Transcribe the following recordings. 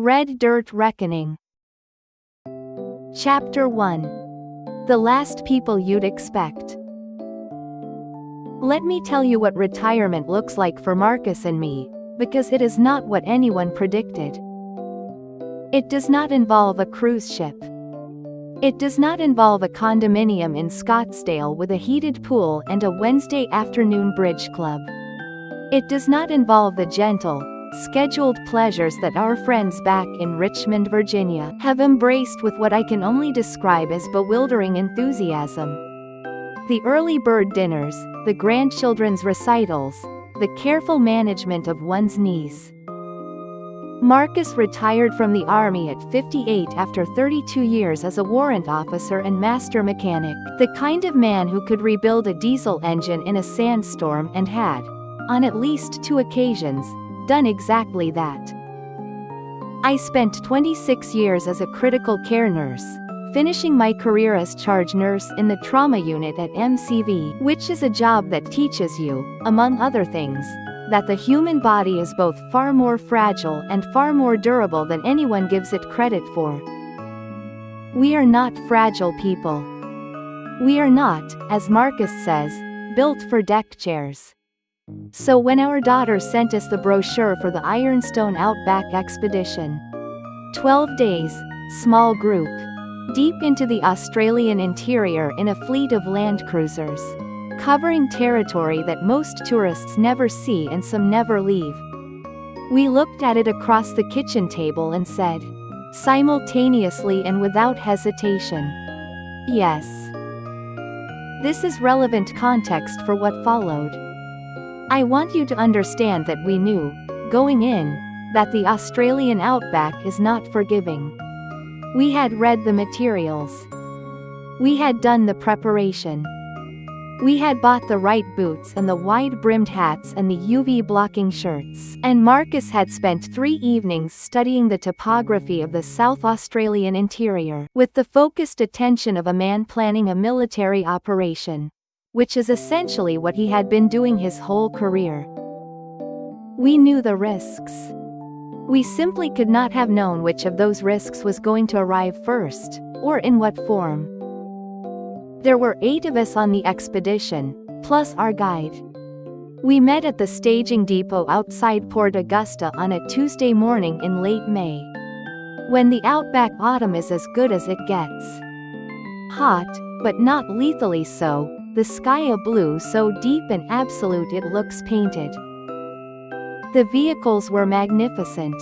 Red Dirt Reckoning. Chapter 1. The Last People You'd Expect. Let me tell you what retirement looks like for Marcus and me, because it is not what anyone predicted. It does not involve a cruise ship. It does not involve a condominium in Scottsdale with a heated pool and a Wednesday afternoon bridge club. It does not involve the gentle, scheduled pleasures that our friends back in Richmond, Virginia, have embraced with what I can only describe as bewildering enthusiasm. The early bird dinners, the grandchildren's recitals, the careful management of one's knees. Marcus retired from the Army at 58 after 32 years as a warrant officer and master mechanic, the kind of man who could rebuild a diesel engine in a sandstorm and had, on at least 2 occasions, done exactly that. I spent 26 years as a critical care nurse, finishing my career as charge nurse in the trauma unit at MCV, which is a job that teaches you, among other things, that the human body is both far more fragile and far more durable than anyone gives it credit for. We are not fragile people. We are not, as Marcus says, built for deck chairs. So when our daughter sent us the brochure for the Ironstone Outback expedition, 12 days, small group, deep into the Australian interior in a fleet of land cruisers, covering territory that most tourists never see and some never leave, we looked at it across the kitchen table and said, simultaneously and without hesitation, yes. This is relevant context for what followed. I want you to understand that we knew, going in, that the Australian Outback is not forgiving. We had read the materials. We had done the preparation. We had bought the right boots and the wide-brimmed hats and the UV-blocking shirts. And Marcus had spent 3 evenings studying the topography of the South Australian interior, with the focused attention of a man planning a military operation, which is essentially what he had been doing his whole career. We knew the risks. We simply could not have known which of those risks was going to arrive first, or in what form. There were 8 of us on the expedition, plus our guide. We met at the staging depot outside Port Augusta on a Tuesday morning in late May, when the Outback autumn is as good as it gets. Hot, but not lethally so, the sky a blue so deep and absolute it looks painted. The vehicles were magnificent.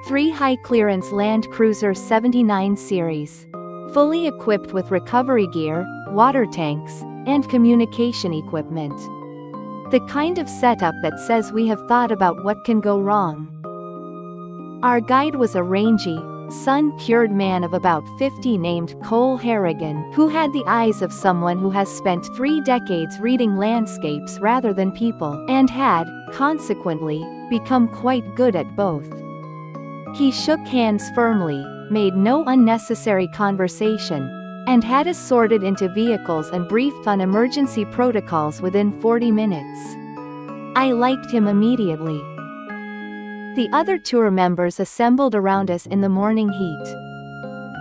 3 high-clearance Land Cruiser 79 series, fully equipped with recovery gear, water tanks, and communication equipment. The kind of setup that says we have thought about what can go wrong. Our guide was a rangy, sun-cured man of about 50 named Cole Harrigan, who had the eyes of someone who has spent 3 decades reading landscapes rather than people, and had, consequently, become quite good at both. He shook hands firmly, made no unnecessary conversation, and had us sorted into vehicles and briefed on emergency protocols within 40 minutes. I liked him immediately. The other tour members assembled around us in the morning heat.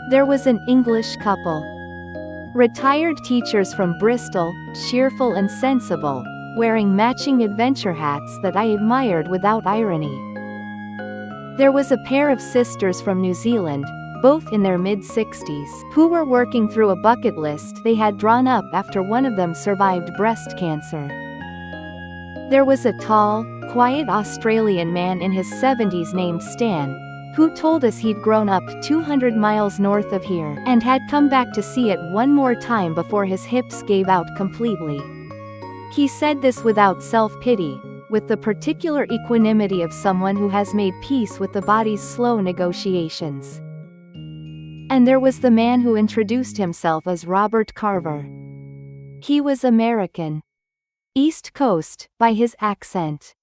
There was an English couple. Retired teachers from Bristol, cheerful and sensible, wearing matching adventure hats that I admired without irony. There was a pair of sisters from New Zealand, both in their mid-60s, who were working through a bucket list they had drawn up after one of them survived breast cancer. There was a tall, quiet Australian man in his 70s named Stan, who told us he'd grown up 200 miles north of here and had come back to see it one more time before his hips gave out completely. He said this without self-pity, with the particular equanimity of someone who has made peace with the body's slow negotiations. And there was the man who introduced himself as Robert Carver. He was American. East Coast, by his accent.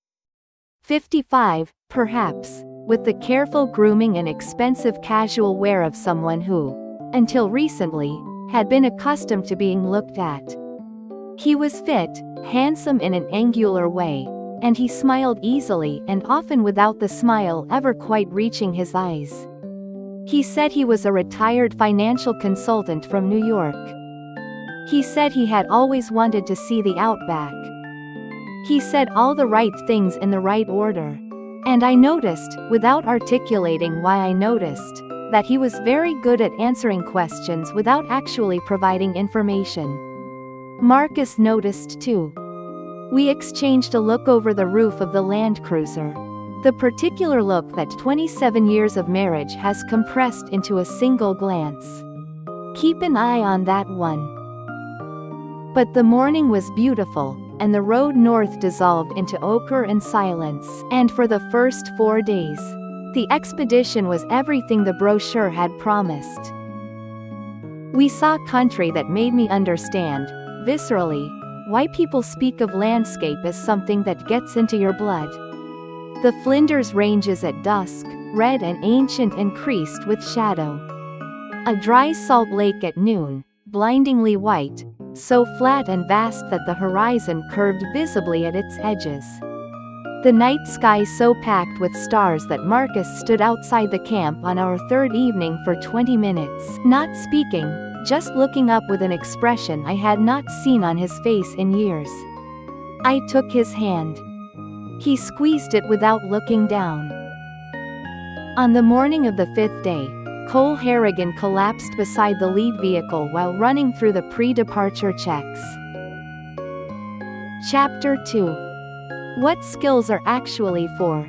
55, perhaps, with the careful grooming and expensive casual wear of someone who, until recently, had been accustomed to being looked at. He was fit, handsome in an angular way, and he smiled easily and often without the smile ever quite reaching his eyes. He said he was a retired financial consultant from New York. He said he had always wanted to see the Outback. He said all the right things in the right order. And I noticed, without articulating why I noticed, that he was very good at answering questions without actually providing information. Marcus noticed too. We exchanged a look over the roof of the Land Cruiser. The particular look that 27 years of marriage has compressed into a single glance. Keep an eye on that one. But the morning was beautiful, and the road north dissolved into ochre and silence, and for the first 4 days, the expedition was everything the brochure had promised. We saw country that made me understand, viscerally, why people speak of landscape as something that gets into your blood. The Flinders Ranges at dusk, red and ancient and creased with shadow. A dry salt lake at noon, blindingly white, so flat and vast that the horizon curved visibly at its edges. The night sky so packed with stars that Marcus stood outside the camp on our third evening for 20 minutes, not speaking, just looking up with an expression I had not seen on his face in years. I took his hand. He squeezed it without looking down. On the morning of the 5th day, Cole Harrigan collapsed beside the lead vehicle while running through the pre-departure checks. Chapter 2. What skills are actually for?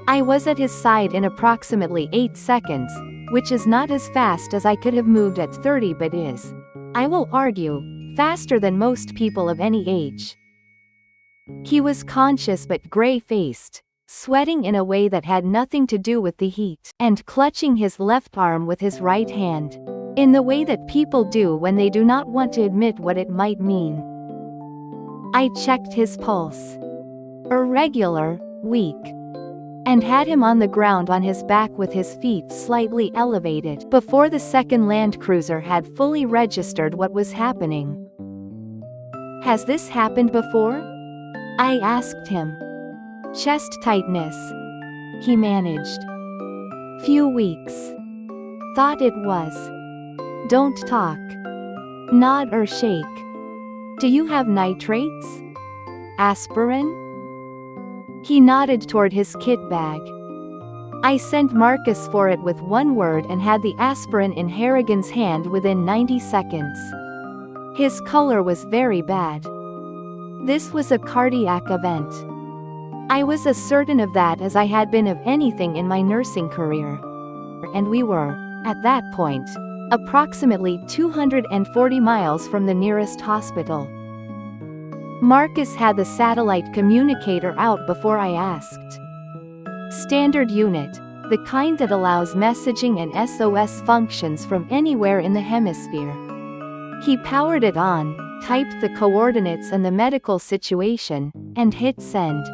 I was at his side in approximately 8 seconds, which is not as fast as I could have moved at 30 but is, I will argue, faster than most people of any age. He was conscious but gray-faced, sweating in a way that had nothing to do with the heat, and clutching his left arm with his right hand, in the way that people do when they do not want to admit what it might mean. I checked his pulse. Irregular, weak. And had him on the ground on his back with his feet slightly elevated before the second Land Cruiser had fully registered what was happening. Has this happened before? I asked him. Chest tightness. He managed. Few weeks. Thought it was. Don't talk. Nod or shake. Do you have nitrates? Aspirin? He nodded toward his kit bag. I sent Marcus for it with one word and had the aspirin in Harrigan's hand within 90 seconds. His color was very bad. This was a cardiac event. I was as certain of that as I had been of anything in my nursing career. And we were, at that point, approximately 240 miles from the nearest hospital. Marcus had the satellite communicator out before I asked. Standard unit, the kind that allows messaging and SOS functions from anywhere in the hemisphere. He powered it on, typed the coordinates and the medical situation, and hit send.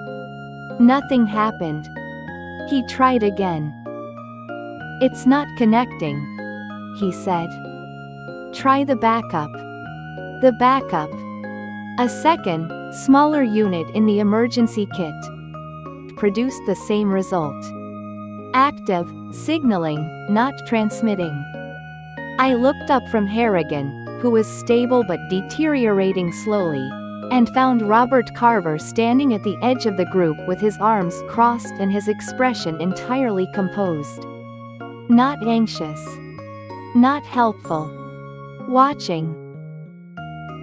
Nothing happened. He tried again. It's not connecting, he said. Try the backup. The backup. A second, smaller unit in the emergency kit produced the same result. Active, signaling, not transmitting. I looked up from Harrigan, who was stable but deteriorating slowly, and found Robert Carver standing at the edge of the group with his arms crossed and his expression entirely composed. Not anxious. Not helpful. Watching.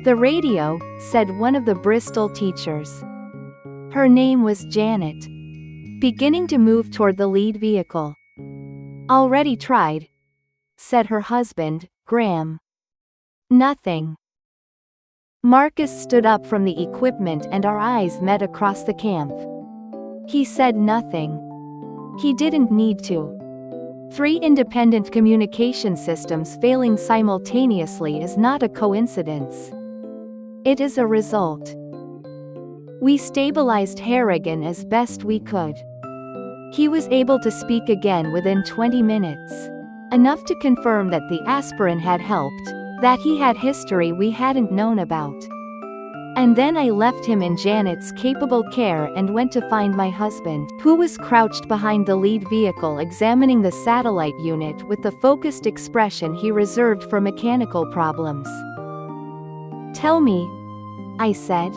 The radio, said one of the Bristol teachers. Her name was Janet. Beginning to move toward the lead vehicle. Already tried, said her husband, Graham. Nothing. Marcus stood up from the equipment and our eyes met across the camp. He said nothing. He didn't need to. 3 independent communication systems failing simultaneously is not a coincidence. It is a result. We stabilized Harrigan as best we could. He was able to speak again within 20 minutes. Enough to confirm that the aspirin had helped, that he had history we hadn't known about. And then I left him in Janet's capable care and went to find my husband, who was crouched behind the lead vehicle examining the satellite unit with the focused expression he reserved for mechanical problems. "Tell me," I said.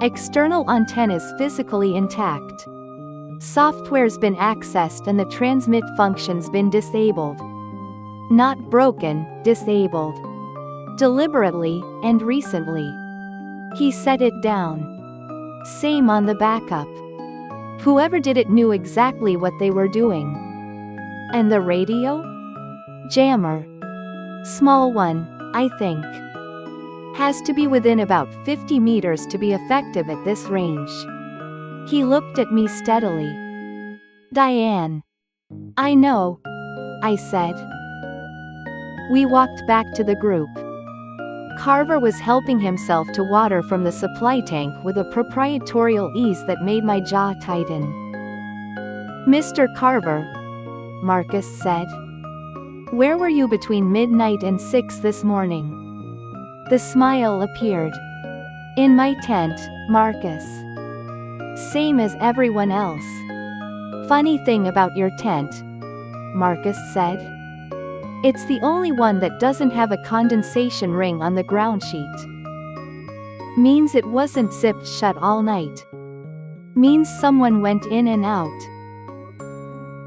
"External antennas physically intact. Software's been accessed and the transmit function's been disabled. Not broken, disabled. Deliberately, and recently." He set it down. "Same on the backup. Whoever did it knew exactly what they were doing." "And the radio?" "Jammer. Small one, I think. Has to be within about 50 meters to be effective at this range." He looked at me steadily. "Diane." "I know," I said. We walked back to the group. Carver was helping himself to water from the supply tank with a proprietorial ease that made my jaw tighten. "Mr. Carver," Marcus said, "where were you between midnight and 6 this morning?" The smile appeared. "In my tent, Marcus. Same as everyone else." "Funny thing about your tent," Marcus said. "It's the only one that doesn't have a condensation ring on the ground sheet. Means it wasn't zipped shut all night. Means someone went in and out."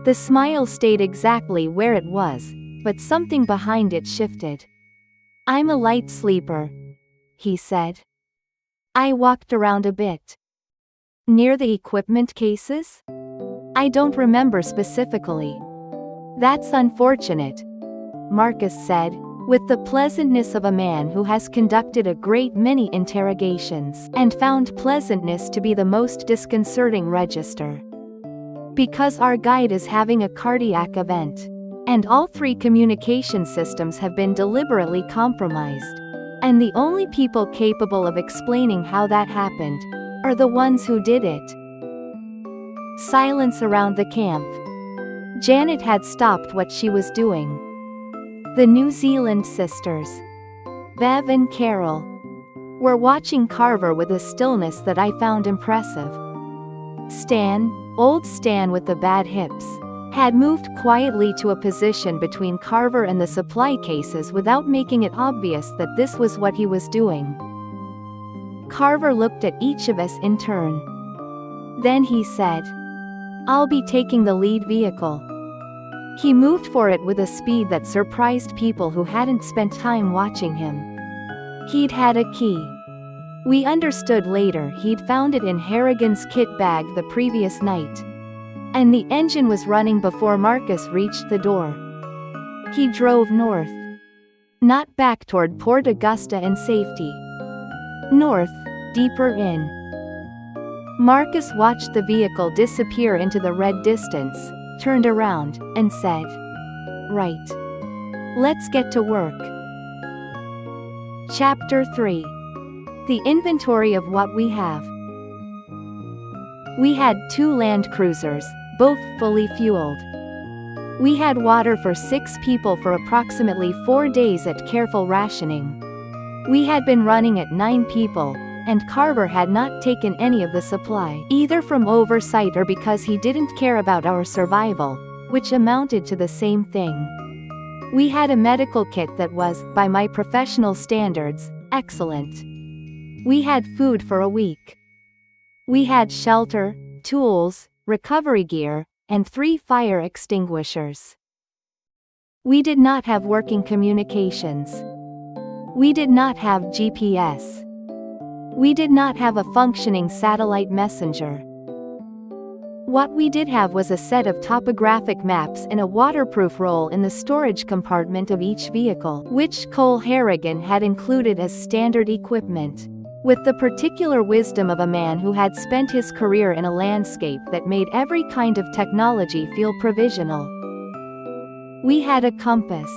The smile stayed exactly where it was, but something behind it shifted. "I'm a light sleeper," he said. I walked around a bit. "Near the equipment cases?" "I don't remember specifically." "That's unfortunate," Marcus said, with the pleasantness of a man who has conducted a great many interrogations and found pleasantness to be the most disconcerting register. "Because our guide is having a cardiac event. And all 3 communication systems have been deliberately compromised. And the only people capable of explaining how that happened are the ones who did it." Silence around the camp. Janet had stopped what she was doing. The New Zealand sisters, Bev and Carol, were watching Carver with a stillness that I found impressive. Stan, old Stan with the bad hips, had moved quietly to a position between Carver and the supply cases without making it obvious that this was what he was doing. Carver looked at each of us in turn. Then he said, "I'll be taking the lead vehicle." He moved for it with a speed that surprised people who hadn't spent time watching him. He'd had a key. We understood later he'd found it in Harrigan's kit bag the previous night. And the engine was running before Marcus reached the door. He drove north. Not back toward Port Augusta and safety. North, deeper in. Marcus watched the vehicle disappear into the red distance, turned around, and said, "Right. Let's get to work." Chapter 3. The inventory of what we have. We had 2 land cruisers, both fully fueled. We had water for 6 people for approximately 4 days at careful rationing. We had been running at 9 people, and Carver had not taken any of the supply, either from oversight or because he didn't care about our survival, which amounted to the same thing. We had a medical kit that was, by my professional standards, excellent. We had food for a week. We had shelter, tools, recovery gear, and 3 fire extinguishers. We did not have working communications. We did not have GPS. We did not have a functioning satellite messenger. What we did have was a set of topographic maps in a waterproof roll in the storage compartment of each vehicle, which Cole Harrigan had included as standard equipment. With the particular wisdom of a man who had spent his career in a landscape that made every kind of technology feel provisional. We had a compass.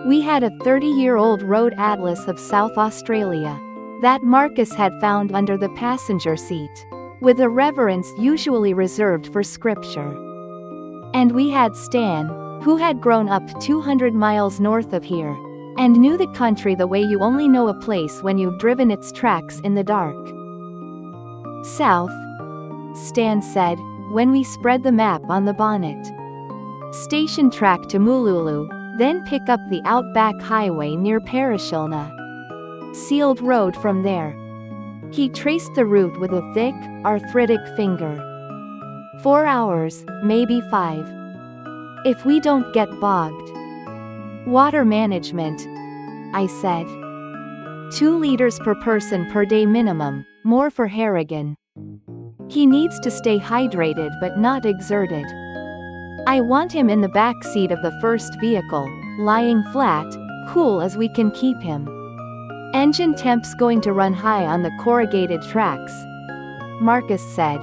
We had a 30-year-old road atlas of South Australia that Marcus had found under the passenger seat, with a reverence usually reserved for scripture. And we had Stan, who had grown up 200 miles north of here, and knew the country the way you only know a place when you've driven its tracks in the dark. South, Stan said, when we spread the map on the bonnet. Station track to Mululu, then pick up the Outback Highway near Parashilna. Sealed road from there. He traced the route with a thick, arthritic finger. 4 hours, maybe 5. If we don't get bogged. Water management, I said. 2 liters per person per day minimum, more for Harrigan. He needs to stay hydrated but not exerted. I want him in the back seat of the first vehicle, lying flat, cool as we can keep him. Engine temp's going to run high on the corrugated tracks, Marcus said,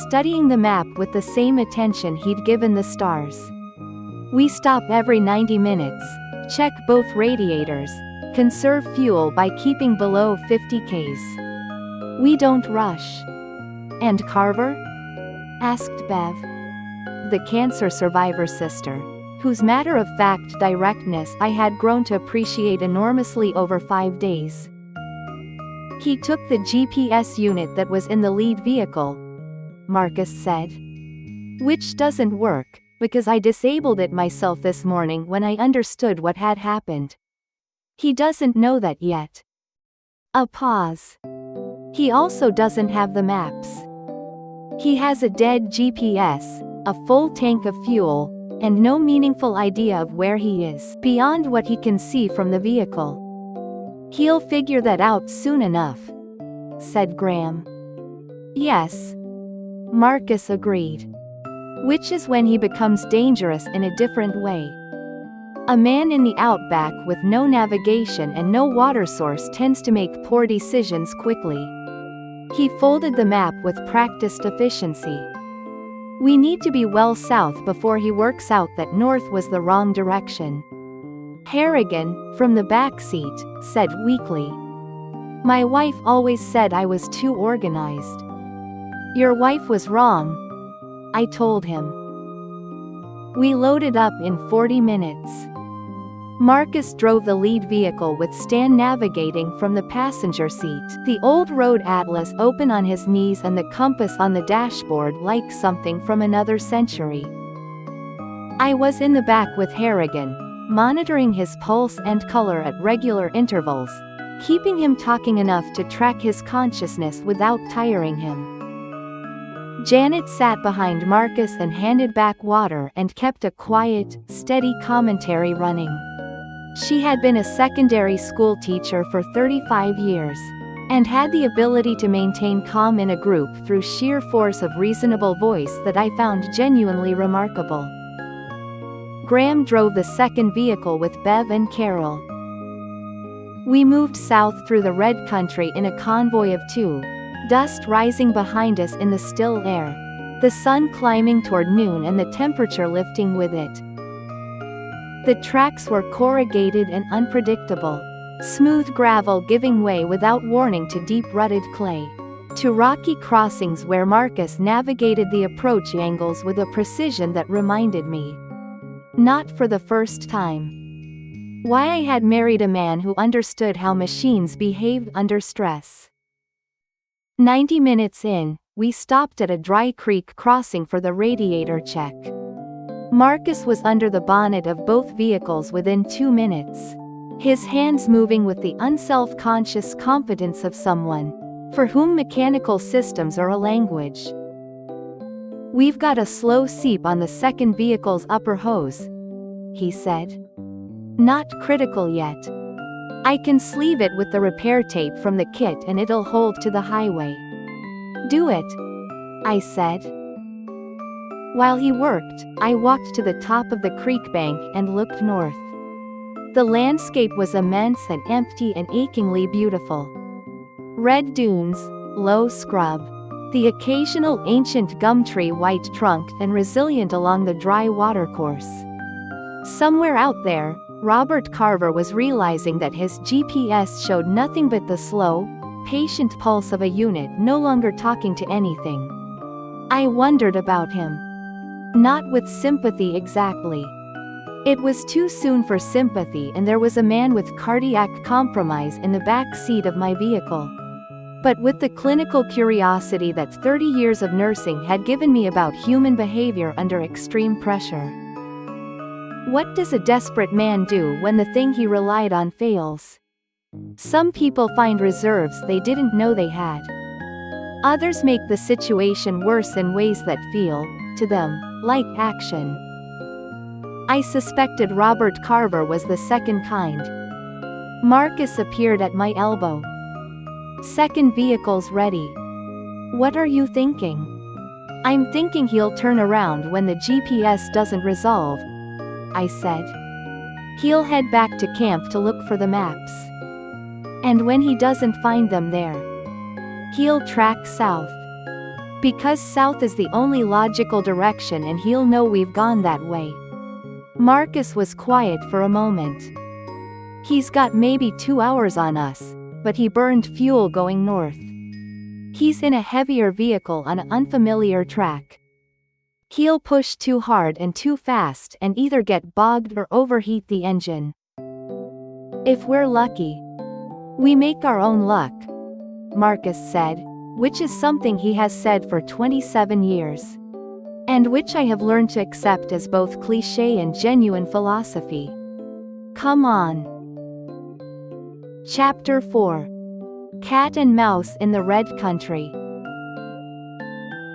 studying the map with the same attention he'd given the stars. We stop every 90 minutes, check both radiators, conserve fuel by keeping below 50 Ks. We don't rush. And Carver? Asked Bev. The cancer survivor's sister, whose matter-of-fact directness I had grown to appreciate enormously over 5 days. He took the GPS unit that was in the lead vehicle, Marcus said. Which doesn't work, because I disabled it myself this morning when I understood what had happened. He doesn't know that yet. A pause. He also doesn't have the maps. He has a dead GPS, a full tank of fuel, and no meaningful idea of where he is, beyond what he can see from the vehicle. He'll figure that out soon enough, said Graham. Yes. Marcus agreed. Which is when he becomes dangerous in a different way. A man in the outback with no navigation and no water source tends to make poor decisions quickly. He folded the map with practiced efficiency. We need to be well south before he works out that north was the wrong direction. Harrigan, from the back seat, said weakly. My wife always said I was too organized. Your wife was wrong, I told him. We loaded up in 40 minutes. Marcus drove the lead vehicle with Stan navigating from the passenger seat, the old road atlas open on his knees and the compass on the dashboard like something from another century. I was in the back with Harrigan, monitoring his pulse and color at regular intervals, keeping him talking enough to track his consciousness without tiring him. Janet sat behind Marcus and handed back water and kept a quiet, steady commentary running. She had been a secondary school teacher for 35 years, and had the ability to maintain calm in a group through sheer force of reasonable voice that I found genuinely remarkable. Graham drove the second vehicle with Bev and Carol. We moved south through the red country in a convoy of 2. Dust rising behind us in the still air, the sun climbing toward noon and the temperature lifting with it. The tracks were corrugated and unpredictable, smooth gravel giving way without warning to deep rutted clay, to rocky crossings where Marcus navigated the approach angles with a precision that reminded me, not for the first time, why I had married a man who understood how machines behaved under stress. 90 minutes in, we stopped at a dry creek crossing for the radiator check. Marcus was under the bonnet of both vehicles within 2 minutes, his hands moving with the unself-conscious competence of someone for whom mechanical systems are a language. We've got a slow seep on the second vehicle's upper hose, he said. Not critical yet. I can sleeve it with the repair tape from the kit and it'll hold to the highway. Do it, I said. While he worked, I walked to the top of the creek bank and looked north. The landscape was immense and empty and achingly beautiful. Red dunes, low scrub, the occasional ancient gum tree white-trunked and resilient along the dry watercourse. Somewhere out there, Robert Carver was realizing that his GPS showed nothing but the slow, patient pulse of a unit no longer talking to anything. I wondered about him. Not with sympathy exactly. It was too soon for sympathy, and there was a man with cardiac compromise in the back seat of my vehicle. But with the clinical curiosity that 30 years of nursing had given me about human behavior under extreme pressure. What does a desperate man do when the thing he relied on fails? Some people find reserves they didn't know they had. Others make the situation worse in ways that feel, to them, like action. I suspected Robert Carver was the second kind. Marcus appeared at my elbow. "Second vehicle's ready." "What are you thinking?" "I'm thinking he'll turn around when the GPS doesn't resolve," I said. "He'll head back to camp to look for the maps. And when he doesn't find them there, he'll track south. Because south is the only logical direction, and he'll know we've gone that way." Marcus was quiet for a moment. "He's got maybe 2 hours on us, but he burned fuel going north. He's in a heavier vehicle on an unfamiliar track. He'll push too hard and too fast and either get bogged or overheat the engine. If we're lucky, we make our own luck," Marcus said, which is something he has said for 27 years. And which I have learned to accept as both cliché and genuine philosophy. Come on. Chapter 4. Cat and Mouse in the Red Country.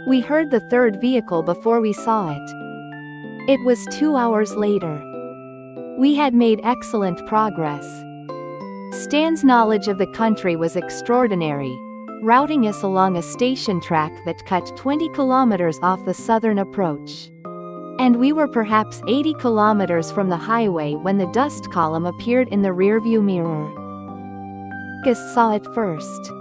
We heard the third vehicle before we saw it. It was 2 hours later. We had made excellent progress. Stan's knowledge of the country was extraordinary, routing us along a station track that cut 20 kilometers off the southern approach. And we were perhaps 80 kilometers from the highway when the dust column appeared in the rearview mirror. Gus saw it first.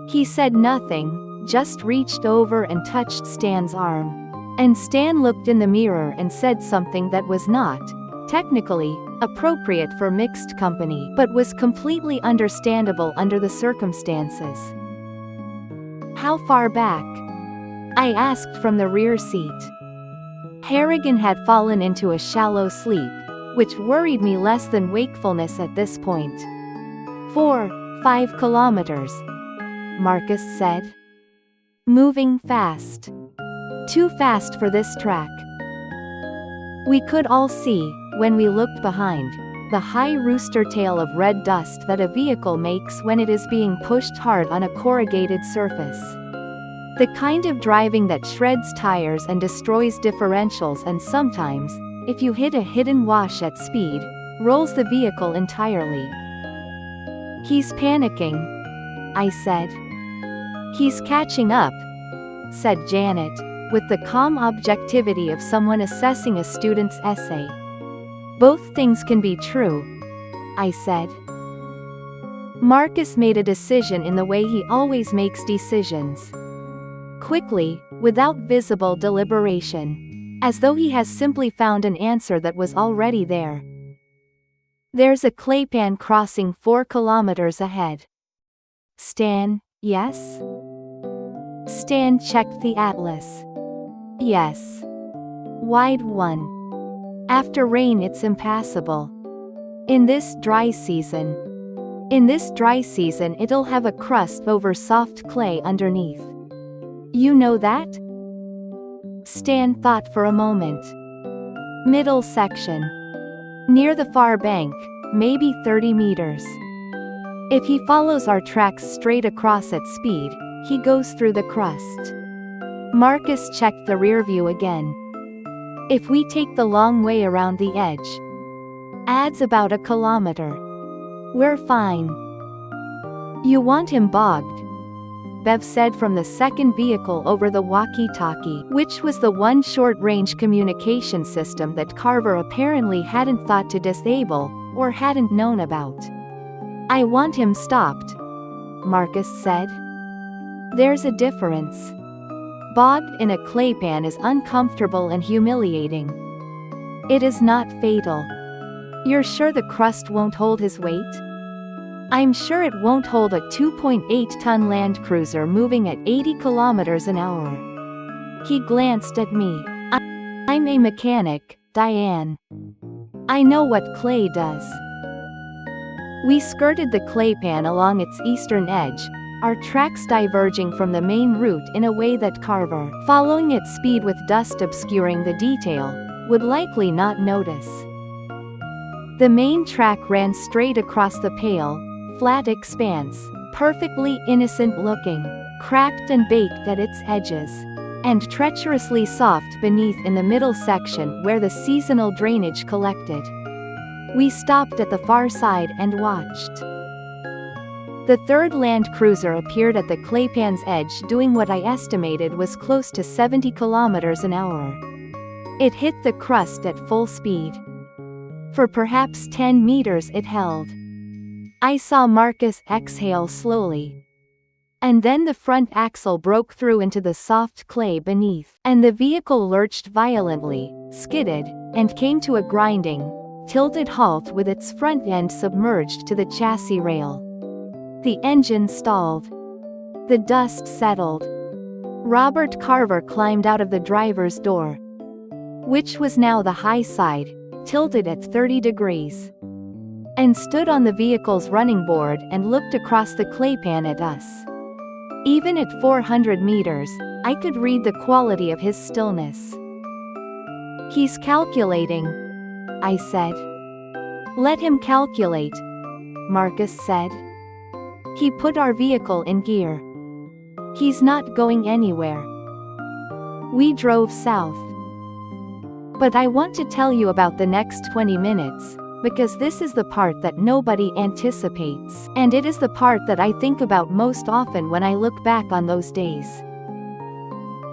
He said nothing, just reached over and touched Stan's arm. And Stan looked in the mirror and said something that was not, technically, appropriate for mixed company, but was completely understandable under the circumstances. "How far back?" I asked from the rear seat. Harrigan had fallen into a shallow sleep, which worried me less than wakefulness at this point. 4-5 kilometers, Marcus said. "Moving fast. Too fast for this track." We could all see, when we looked behind, the high rooster tail of red dust that a vehicle makes when it is being pushed hard on a corrugated surface. The kind of driving that shreds tires and destroys differentials, and sometimes, if you hit a hidden wash at speed, rolls the vehicle entirely. "He's panicking," I said. "He's catching up," said Janet, with the calm objectivity of someone assessing a student's essay. "Both things can be true," I said. Marcus made a decision in the way he always makes decisions. Quickly, without visible deliberation. As though he has simply found an answer that was already there. "There's a claypan crossing 4 kilometers ahead." "Stan, yes?" Stan checked the atlas. "Yes. Wide one. After rain it's impassable. In this dry season it'll have a crust over soft clay underneath. You know that?" Stan thought for a moment. "Middle section. Near the far bank, maybe 30 meters. If he follows our tracks straight across at speed, he goes through the crust." Marcus checked the rear view again. "If we take the long way around the edge, adds about 1 kilometer. We're fine." "You want him bogged," Bev said from the second vehicle over the walkie-talkie, which was the one short-range communication system that Carver apparently hadn't thought to disable, or hadn't known about. "I want him stopped," Marcus said. "There's a difference. Bogged in a claypan is uncomfortable and humiliating. It is not fatal. You're sure the crust won't hold his weight?" "I'm sure it won't hold a 2.8-ton Land Cruiser moving at 80 kilometers an hour." He glanced at me. "I'm a mechanic, Diane." I know what clay does. We skirted the claypan along its eastern edge, our tracks diverging from the main route in a way that Carver, following its speed with dust obscuring the detail, would likely not notice. The main track ran straight across the pale, flat expanse, perfectly innocent-looking, cracked and baked at its edges, and treacherously soft beneath in the middle section where the seasonal drainage collected. We stopped at the far side and watched. The third Land Cruiser appeared at the claypan's edge doing what I estimated was close to 70 kilometers an hour. It hit the crust at full speed. For perhaps 10 meters it held. I saw Marcus exhale slowly. And then the front axle broke through into the soft clay beneath, and the vehicle lurched violently, skidded, and came to a grinding, tilted halt with its front end submerged to the chassis rail. The engine stalled. The dust settled. Robert Carver climbed out of the driver's door, which was now the high side, tilted at 30 degrees, and stood on the vehicle's running board and looked across the claypan at us. Even at 400 meters, I could read the quality of his stillness. "He's calculating," I said. "Let him calculate," Marcus said. "He put our vehicle in gear. He's not going anywhere." We drove south. But I want to tell you about the next 20 minutes, because this is the part that nobody anticipates, and it is the part that I think about most often when I look back on those days.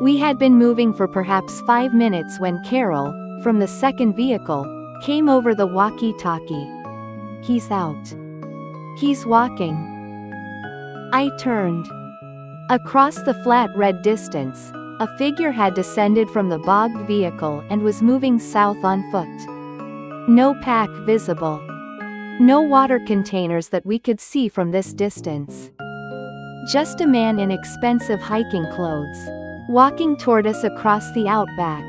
We had been moving for perhaps 5 minutes when Carol, from the second vehicle, came over the walkie-talkie. "He's out. He's walking." I turned. Across the flat red distance, a figure had descended from the bogged vehicle and was moving south on foot. No pack visible. No water containers that we could see from this distance. Just a man in expensive hiking clothes, walking toward us across the outback,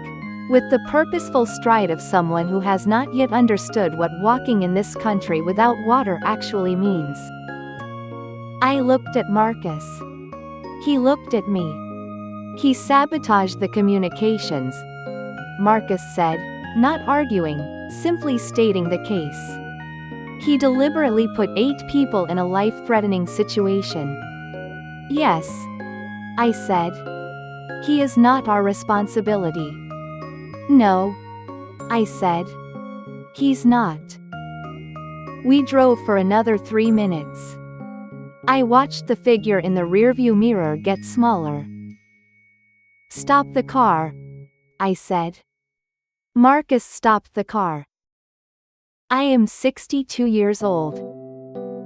with the purposeful stride of someone who has not yet understood what walking in this country without water actually means. I looked at Marcus. He looked at me. "He sabotaged the communications," Marcus said, not arguing, simply stating the case. "He deliberately put 8 people in a life-threatening situation." "Yes," I said. "He is not our responsibility." "No," I said. "He's not." We drove for another 3 minutes. I watched the figure in the rearview mirror get smaller. "Stop the car," I said. Marcus stopped the car. I am 62 years old.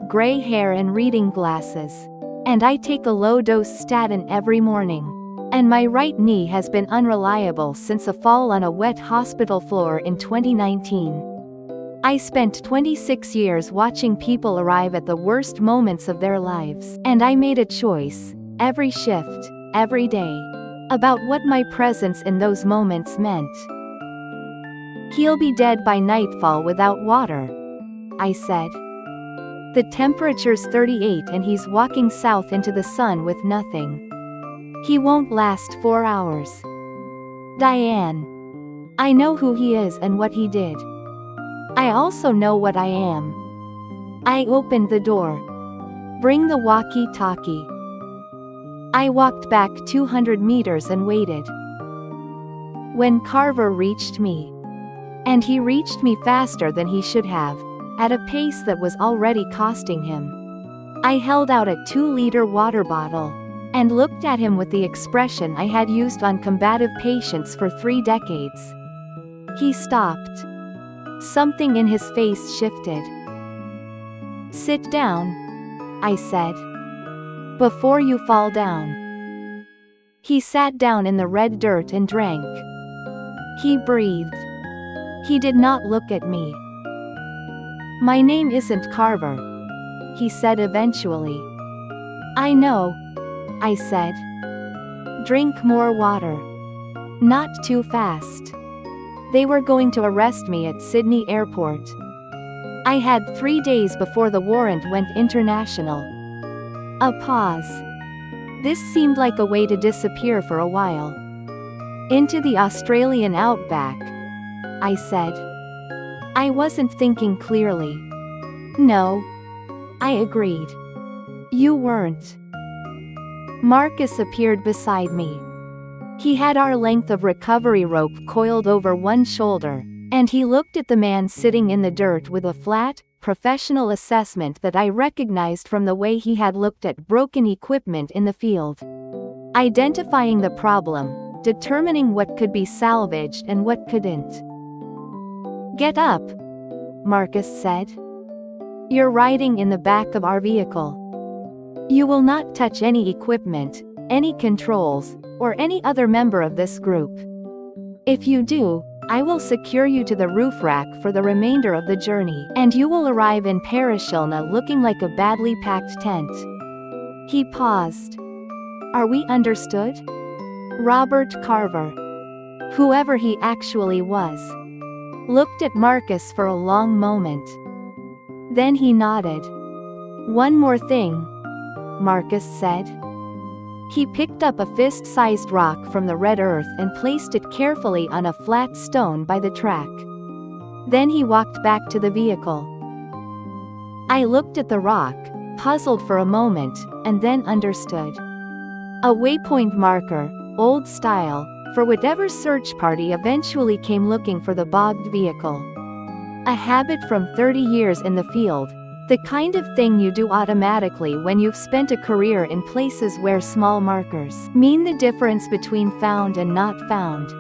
Gray hair and reading glasses. And I take a low-dose statin every morning. And my right knee has been unreliable since a fall on a wet hospital floor in 2019. I spent 26 years watching people arrive at the worst moments of their lives, and I made a choice, every shift, every day, about what my presence in those moments meant. "He'll be dead by nightfall without water," I said. "The temperature's 38 and he's walking south into the sun with nothing. He won't last 4 hours. Diane. I know who he is and what he did. I also know what I am." I opened the door. "Bring the walkie-talkie." I walked back 200 meters and waited. When Carver reached me. And he reached me faster than he should have, at a pace that was already costing him. I held out a 2-liter water bottle, and looked at him with the expression I had used on combative patients for 3 decades. He stopped. Something in his face shifted. "Sit down," I said. "Before you fall down." He sat down in the red dirt and drank. He breathed. He did not look at me. "My name isn't Carver," he said eventually. "I know," I said. "Drink more water. Not too fast." They were going to arrest me at Sydney Airport. I had 3 days before the warrant went international. A pause. This seemed like a way to disappear for a while. Into the Australian Outback, I said. I wasn't thinking clearly. No. I agreed. You weren't. Marcus appeared beside me. He had our length of recovery rope coiled over one shoulder, and he looked at the man sitting in the dirt with a flat, professional assessment that I recognized from the way he had looked at broken equipment in the field. Identifying the problem, determining what could be salvaged and what couldn't. Get up, Marcus said. You're riding in the back of our vehicle. You will not touch any equipment, any controls, or any other member of this group. If you do, I will secure you to the roof rack for the remainder of the journey, and you will arrive in Parashilna looking like a badly packed tent. He paused. Are we understood? Robert Carver, whoever he actually was, looked at Marcus for a long moment. Then he nodded. One more thing, Marcus said. He picked up a fist-sized rock from the red earth and placed it carefully on a flat stone by the track. Then he walked back to the vehicle. I looked at the rock, puzzled for a moment, and then understood. A waypoint marker, old style, for whatever search party eventually came looking for the bogged vehicle. A habit from 30 years in the field. The kind of thing you do automatically when you've spent a career in places where small markers mean the difference between found and not found.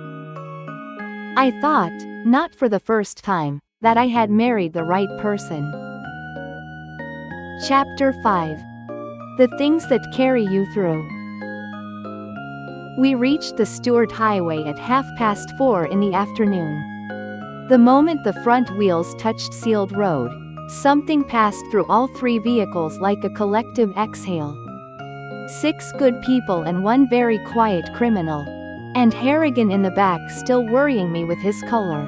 I thought, not for the first time, that I had married the right person. Chapter 5. The Things That Carry You Through. We reached the Stewart Highway at 4:30 in the afternoon. The moment the front wheels touched sealed road, something passed through all three vehicles like a collective exhale. 6 good people and one very quiet criminal. And Harrigan in the back still worrying me with his color,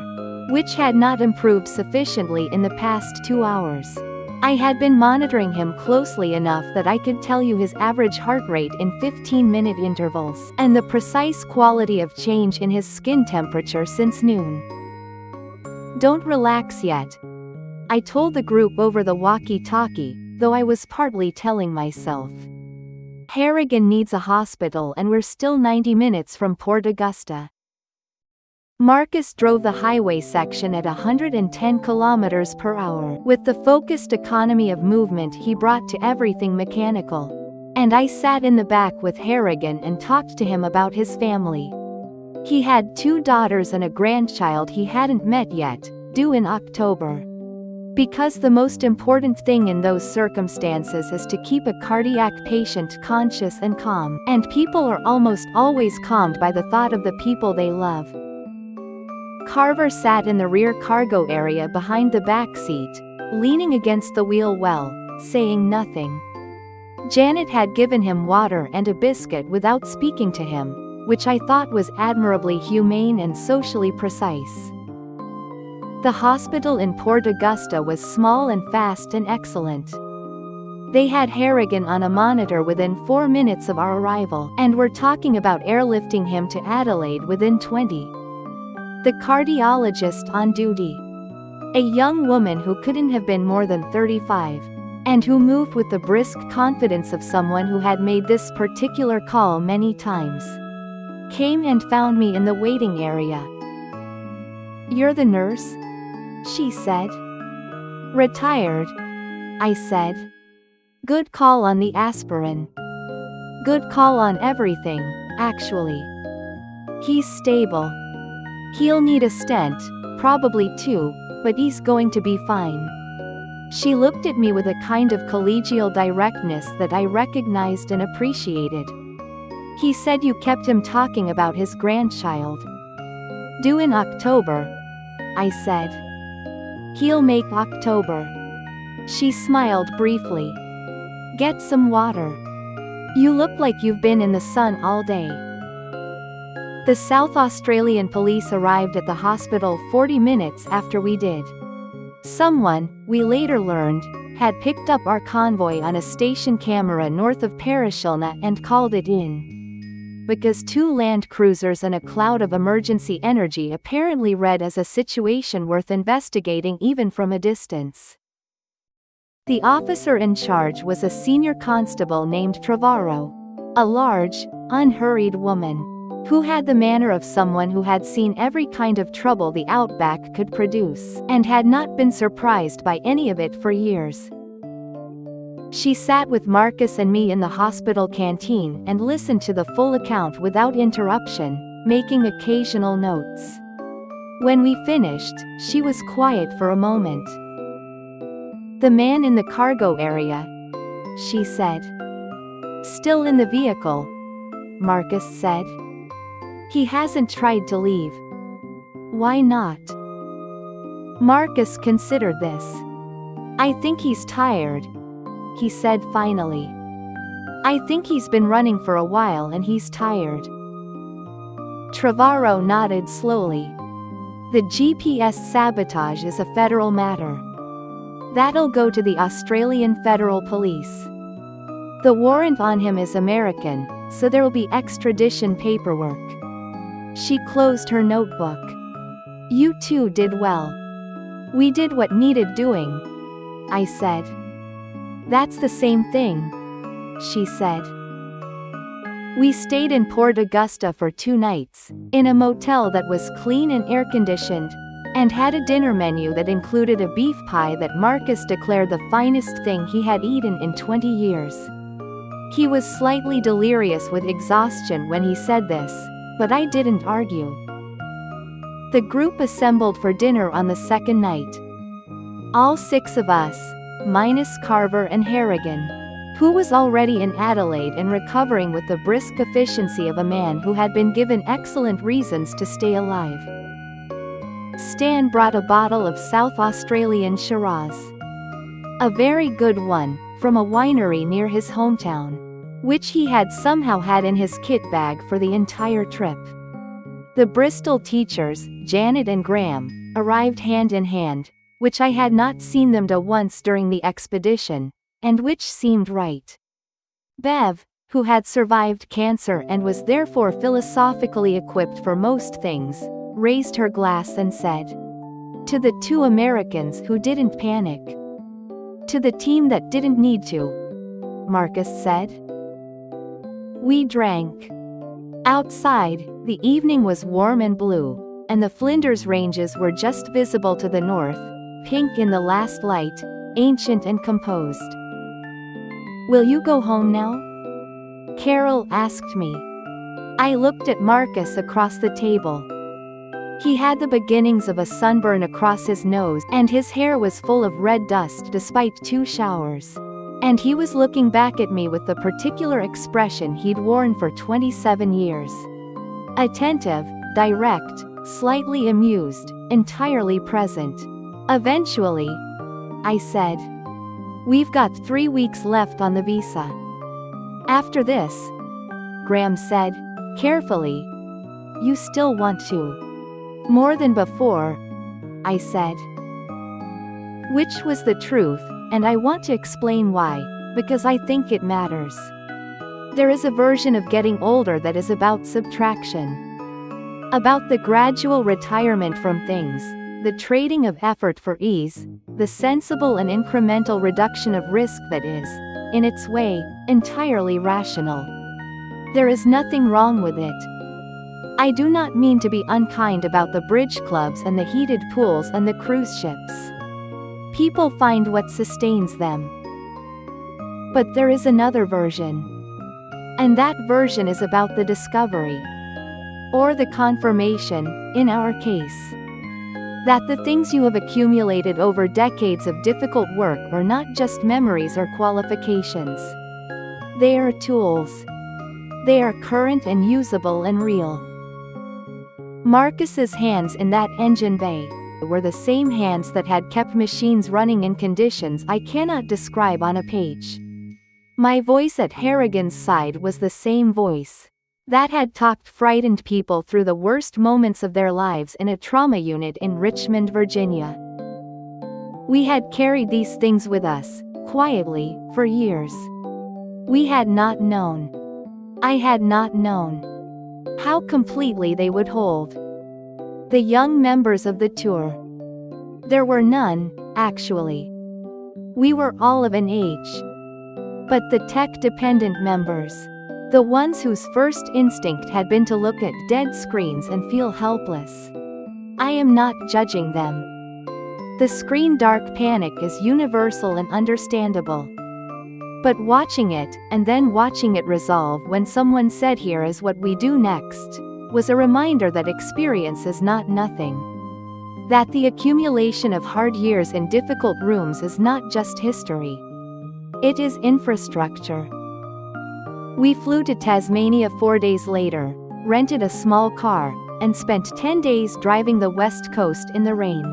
which had not improved sufficiently in the past 2 hours. I had been monitoring him closely enough that I could tell you his average heart rate in 15-minute intervals, and the precise quality of change in his skin temperature since noon. Don't relax yet, I told the group over the walkie-talkie, though I was partly telling myself. Harrigan needs a hospital and we're still 90 minutes from Port Augusta. Marcus drove the highway section at 110 kilometers per hour, with the focused economy of movement he brought to everything mechanical. And I sat in the back with Harrigan and talked to him about his family. He had 2 daughters and a grandchild he hadn't met yet, due in October. Because the most important thing in those circumstances is to keep a cardiac patient conscious and calm, and people are almost always calmed by the thought of the people they love. Carver sat in the rear cargo area behind the back seat, leaning against the wheel well, saying nothing. Janet had given him water and a biscuit without speaking to him, which I thought was admirably humane and socially precise. The hospital in Port Augusta was small and fast and excellent. They had Harrigan on a monitor within 4 minutes of our arrival, and were talking about airlifting him to Adelaide within 20. The cardiologist on duty, a young woman who couldn't have been more than 35, and who moved with the brisk confidence of someone who had made this particular call many times, came and found me in the waiting area. You're the nurse? She said. Retired, I said. Good call on the aspirin. Good call on everything, actually. He's stable. He'll need a stent, probably 2, but he's going to be fine. She looked at me with a kind of collegial directness that I recognized and appreciated. He said you kept him talking about his grandchild. Due in October, I said. He'll make October. She smiled briefly. Get some water. You look like you've been in the sun all day. The South Australian police arrived at the hospital 40 minutes after we did. Someone, we later learned, had picked up our convoy on a station camera north of Parashilna and called it in. Because 2 land cruisers and a cloud of emergency energy apparently read as a situation worth investigating even from a distance. The officer in charge was a senior constable named Trevorrow, a large, unhurried woman, who had the manner of someone who had seen every kind of trouble the Outback could produce, and had not been surprised by any of it for years. She sat with Marcus and me in the hospital canteen and listened to the full account without interruption, making occasional notes. When we finished, she was quiet for a moment. "The man in the cargo area," she said. "Still in the vehicle," Marcus said. "He hasn't tried to leave." "Why not?" Marcus considered this. "I think he's tired," he said finally. "I think he's been running for a while and he's tired." Trevorrow nodded slowly. "The GPS sabotage is a federal matter. That'll go to the Australian Federal Police. The warrant on him is American, so there'll be extradition paperwork." She closed her notebook. "You two did well." "We did what needed doing," I said. "That's the same thing," she said. We stayed in Port Augusta for 2 nights, in a motel that was clean and air-conditioned, and had a dinner menu that included a beef pie that Marcus declared the finest thing he had eaten in 20 years. He was slightly delirious with exhaustion when he said this, but I didn't argue. The group assembled for dinner on the second night. All 6 of us, minus Carver and Harrigan, who was already in Adelaide and recovering with the brisk efficiency of a man who had been given excellent reasons to stay alive. Stan brought a bottle of South Australian Shiraz. A very good one, from a winery near his hometown, which he had somehow had in his kit bag for the entire trip. The Bristol teachers, Janet and Graham, arrived hand in hand, which I had not seen them do once during the expedition, and which seemed right. Bev, who had survived cancer and was therefore philosophically equipped for most things, raised her glass and said, "To the 2 Americans who didn't panic." "To the team that didn't need to," Marcus said. We drank. Outside, the evening was warm and blue, and the Flinders Ranges were just visible to the north, pink in the last light, ancient and composed. "Will you go home now?" Carol asked me. I looked at Marcus across the table. He had the beginnings of a sunburn across his nose, and his hair was full of red dust despite 2 showers. And he was looking back at me with the particular expression he'd worn for 27 years. Attentive, direct, slightly amused, entirely present. "Eventually," I said. "We've got 3 weeks left on the visa." "After this," Graham said, carefully, "you still want to." "More than before," I said. Which was the truth, and I want to explain why, because I think it matters. There is a version of getting older that is about subtraction. About the gradual retirement from things, the trading of effort for ease, the sensible and incremental reduction of risk that is, in its way, entirely rational. There is nothing wrong with it. I do not mean to be unkind about the bridge clubs and the heated pools and the cruise ships. People find what sustains them. But there is another version. And that version is about the discovery, or the confirmation, in our case, that the things you have accumulated over decades of difficult work are not just memories or qualifications. They are tools. They are current and usable and real. Marcus's hands in that engine bay were the same hands that had kept machines running in conditions I cannot describe on a page. My voice at Harrigan's side was the same voice. that had talked frightened people through the worst moments of their lives in a trauma unit in Richmond, Virginia. We had carried these things with us, quietly, for years. We had not known. I had not known how completely they would hold the young members of the tour. There were none, actually. We were all of an age. But the tech-dependent members, the ones whose first instinct had been to look at dead screens and feel helpless. I am not judging them. The screen dark panic is universal and understandable. But watching it, and then watching it resolve when someone said "here is what we do next," was a reminder that experience is not nothing. That the accumulation of hard years in difficult rooms is not just history. It is infrastructure. We flew to Tasmania 4 days later, rented a small car, and spent 10 days driving the west coast in the rain.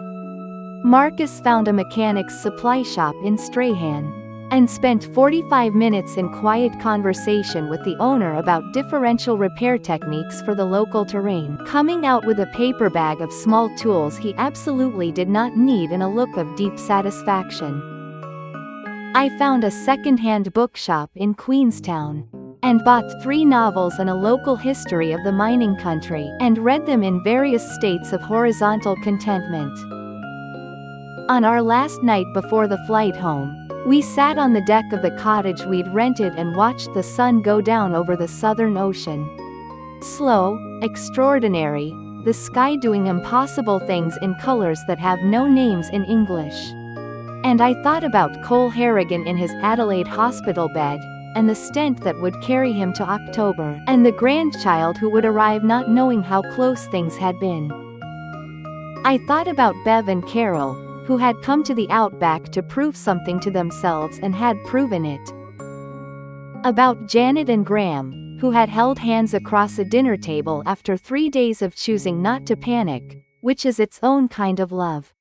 Marcus found a mechanic's supply shop in Strahan, and spent 45 minutes in quiet conversation with the owner about differential repair techniques for the local terrain, coming out with a paper bag of small tools he absolutely did not need and a look of deep satisfaction. I found a second-hand bookshop in Queenstown, and bought 3 novels and a local history of the mining country, and read them in various states of horizontal contentment. On our last night before the flight home, we sat on the deck of the cottage we'd rented and watched the sun go down over the Southern Ocean. Slow, extraordinary, the sky doing impossible things in colors that have no names in English. And I thought about Cole Harrigan in his Adelaide hospital bed, and the stent that would carry him to October, and the grandchild who would arrive not knowing how close things had been. I thought about Bev and Carol, who had come to the Outback to prove something to themselves and had proven it. About Janet and Graham, who had held hands across a dinner table after 3 days of choosing not to panic, which is its own kind of love.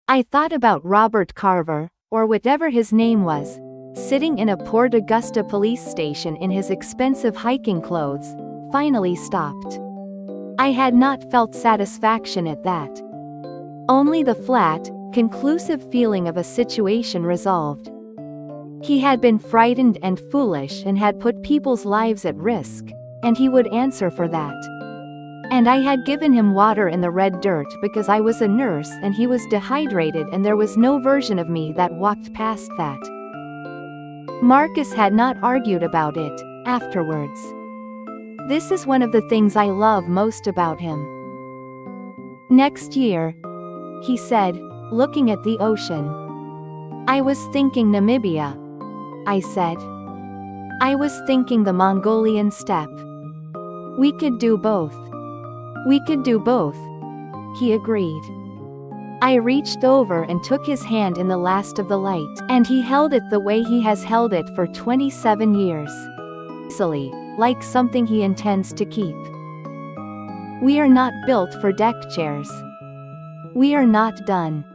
I thought about Robert Carver, or whatever his name was, sitting in a Port Augusta police station in his expensive hiking clothes, finally stopped. I had not felt satisfaction at that. Only the flat, conclusive feeling of a situation resolved. He had been frightened and foolish and had put people's lives at risk, and he would answer for that. And I had given him water in the red dirt because I was a nurse and he was dehydrated, and there was no version of me that walked past that. Marcus had not argued about it, afterwards. This is one of the things I love most about him. "Next year," he said, looking at the ocean. "I was thinking Namibia," I said. "I was thinking the Mongolian steppe. We could do both." "We could do both," he agreed. I reached over and took his hand in the last of the light, and he held it the way he has held it for 27 years. Silly, like something he intends to keep. We are not built for deck chairs. We are not done.